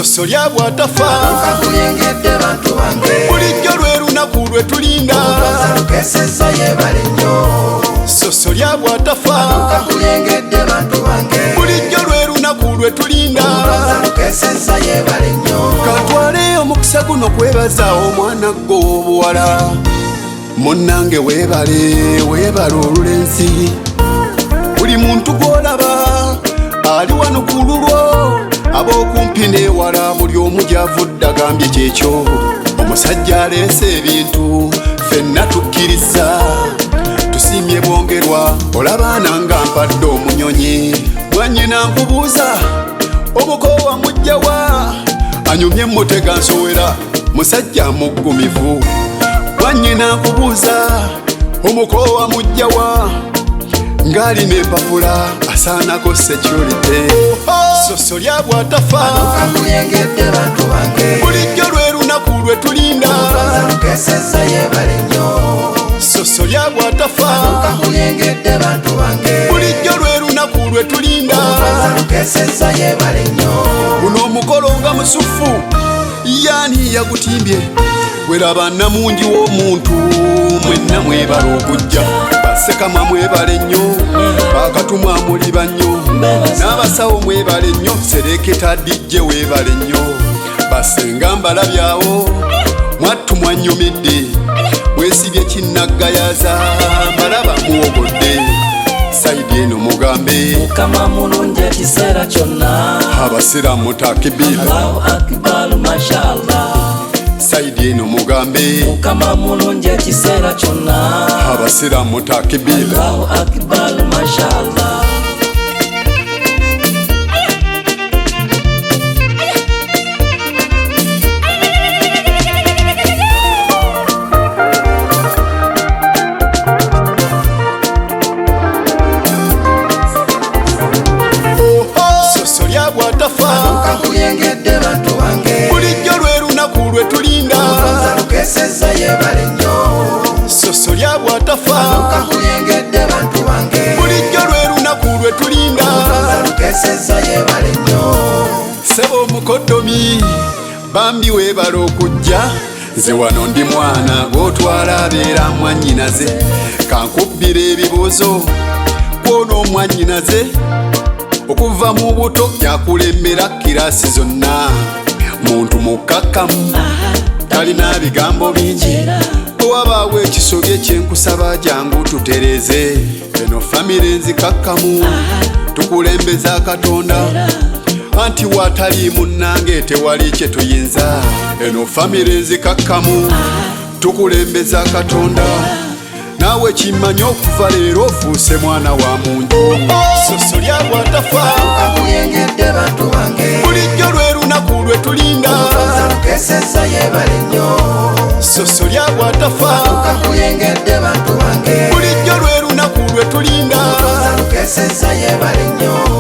soso lya bwatafa kakuyengedde bantu bange bulijjo lwe lunaku lwe tulinda lukeseza yebale nnyo soso lya bwatafa kakuyengedde bantu bange bulijjo lwe lunaku lwe tulinda lukeseza yebale nnyo katwale omukisa guno kwebaza omwana gwo obuwala munnange weebale olulenzi buli muntu gw'olaba ali wano ku lulwo ab'okumpi n'ewala buli omu gy'avudde agambye kyekyo omusajja aleese ebintu ffenna tukkiriza tusiimye bwongerwa olabaana nga mpadde omunyonyi mwannyina nkubuuza omukoowa mujjawa anyumye emmotega nsowera musajja muggumivu mwannyina nkubuuza omukoowa mujjawa ng'alina empapula asaanako security soso lya bwatafa kakuyengedde bantu bange bulijjo lwe lunaku lwe tulinda lukeseza yebale nnyo soso lya bwatafa kakuyengedde bantu bange bulijjo lwe lunaku lwe tulinda lukeseza yebale nnyo guno omukolo nga musufu yaani yagutimbye weraba namungi w'omuntu mwenna mwebala okujja basekama mwebale nnyo bakatumwa muliba nnyo n'abasawo mwebale nnyo sereketa dijje weebale nnyo basenga mbalabyawo mwattu mwannyumidde mwesibye kinnaggayaza mbalaba muwogodde saidi eno mugambe mukama mulungi ekiseera kyonna abasiraamu takibira Allahu akbar mashallah saidi eno mugambe mukama mulungi ekiseera kyonna abasiraamu takibira Allahu akbar mashallah soso lya bwatafa kakuyengedde bantu bange bulijjo lwe lunaku lwe tulinda lukeseza yebale nnyo soso lya bwatafa kakuyengedde bantu bange bulijjo lwe lunaku lwe tulinda lukeseza yebale nnyo sebo omukoddomi bambi weebala okujja nze wano ndi mwana gw'otwala abeera mwannyinaze kankubbira ebibuuzo gw'ono omwannyinaze okuva mu buto yakulembera kirasi zonna muntu mukkakkamu talina bigambo bingi bwewabaawo ekisobye kyenkusaba jangu tutereze eno famire nzikakkamu tukulembeza katonda anti watali munnange tewali kye tuyinza eno famire nzikakkamu tukulembeza katonda naawe kimanyi okuva leero ofuuse mwana wa muntu soso lya bwatafa kakuyengedde bantu bange bulijjo lwe lunaku lwe tulinda lukeseza yebale nnyo soso lya bwatafa kakuyengedde bantu bange bulijjo lwe lunaku lwe tulinda lukeseza yebale nnyo